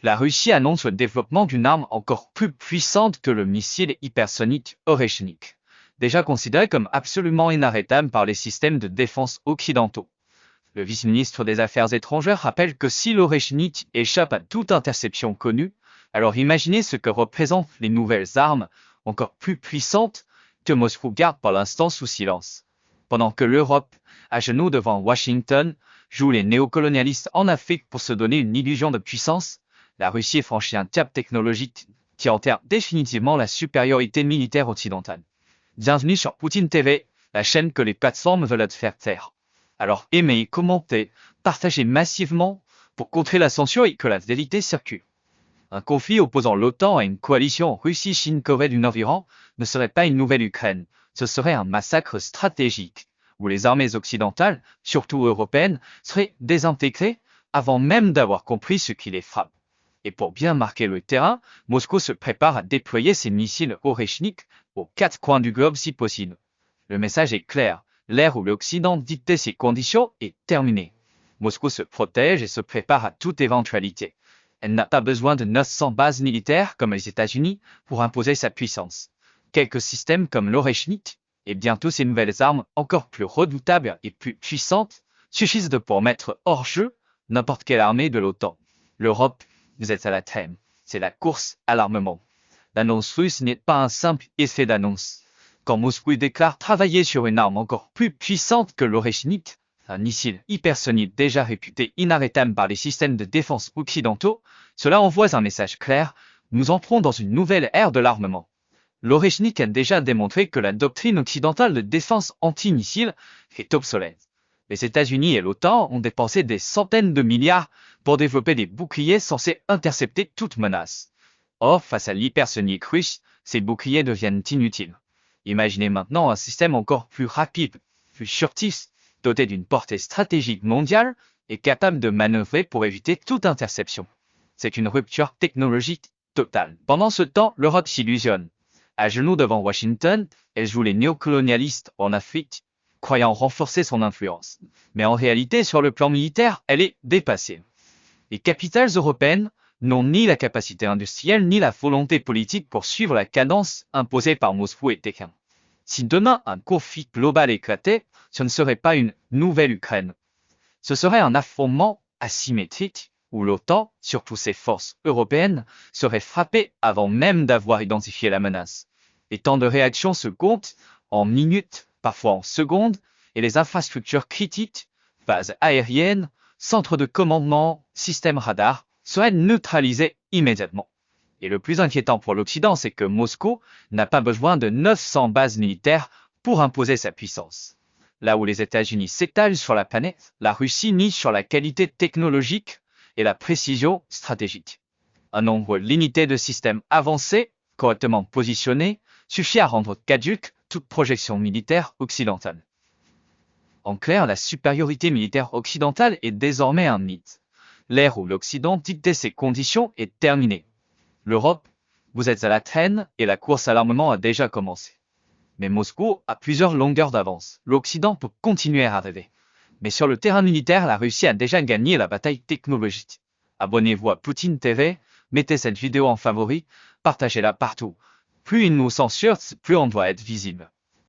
La Russie annonce le développement d'une arme encore plus puissante que le missile hypersonique Oreshnik, déjà considéré comme absolument inarrêtable par les systèmes de défense occidentaux. Le vice-ministre des Affaires étrangères rappelle que si l'Oreshnik échappe à toute interception connue, alors imaginez ce que représentent les nouvelles armes, encore plus puissantes, que Moscou garde pour l'instant sous silence. Pendant que l'Europe, à genoux devant Washington, joue les néocolonialistes en Afrique pour se donner une illusion de puissance, la Russie franchit un cap technologique qui enterre définitivement la supériorité militaire occidentale. Bienvenue sur Poutine TV, la chaîne que les plateformes veulent te faire taire. Alors aimez, commentez, partagez massivement pour contrer la censure et que la vérité circule. Un conflit opposant l'OTAN à une coalition Russie-Chine-Corée du Nord-Iran ne serait pas une nouvelle Ukraine, ce serait un massacre stratégique, où les armées occidentales, surtout européennes, seraient désintégrées avant même d'avoir compris ce qui les frappe. Et pour bien marquer le terrain, Moscou se prépare à déployer ses missiles Oreshnik aux quatre coins du globe si possible. Le message est clair, l'ère où l'Occident dictait ses conditions est terminée. Moscou se protège et se prépare à toute éventualité. Elle n'a pas besoin de 900 bases militaires comme les États-Unis pour imposer sa puissance. Quelques systèmes comme l'Oreshnik et bientôt ces nouvelles armes encore plus redoutables et plus puissantes suffisent pour mettre hors jeu n'importe quelle armée de l'OTAN. L'Europe, vous êtes à la traîne. C'est la course à l'armement. L'annonce russe n'est pas un simple effet d'annonce. Quand Moscou déclare travailler sur une arme encore plus puissante que l'Oreshnik, un missile hypersonique déjà réputé inarrêtable par les systèmes de défense occidentaux, cela envoie un message clair, nous entrons dans une nouvelle ère de l'armement. L'Oreshnik a déjà démontré que la doctrine occidentale de défense anti-missile est obsolète. Les États-Unis et l'OTAN ont dépensé des centaines de milliards pour développer des boucliers censés intercepter toute menace. Or, face à l'hypersonique russe, ces boucliers deviennent inutiles. Imaginez maintenant un système encore plus rapide, plus furtif, doté d'une portée stratégique mondiale et capable de manœuvrer pour éviter toute interception. C'est une rupture technologique totale. Pendant ce temps, l'Europe s'illusionne. À genoux devant Washington, elle joue les néocolonialistes en Afrique, croyant renforcer son influence. Mais en réalité, sur le plan militaire, elle est dépassée. Les capitales européennes n'ont ni la capacité industrielle ni la volonté politique pour suivre la cadence imposée par Moscou et Pékin. Si demain un conflit global éclatait, ce ne serait pas une nouvelle Ukraine. Ce serait un affrontement asymétrique où l'OTAN, surtout ses forces européennes, serait frappée avant même d'avoir identifié la menace. Les temps de réaction se comptent en minutes, parfois en secondes, et les infrastructures critiques, bases aériennes, centres de commandement, systèmes radars, seraient neutralisés immédiatement. Et le plus inquiétant pour l'Occident, c'est que Moscou n'a pas besoin de 900 bases militaires pour imposer sa puissance. Là où les États-Unis s'étalent sur la planète, la Russie mise sur la qualité technologique et la précision stratégique. Un nombre limité de systèmes avancés, correctement positionnés, suffit à rendre caduque toute projection militaire occidentale. En clair, la supériorité militaire occidentale est désormais un mythe. L'ère où l'Occident dictait ses conditions est terminée. L'Europe, vous êtes à la traîne et la course à l'armement a déjà commencé. Mais Moscou a plusieurs longueurs d'avance. L'Occident peut continuer à rêver. Mais sur le terrain militaire, la Russie a déjà gagné la bataille technologique. Abonnez-vous à Poutine TV, mettez cette vidéo en favori, partagez-la partout. Plus ils nous censurent, plus on doit être visible.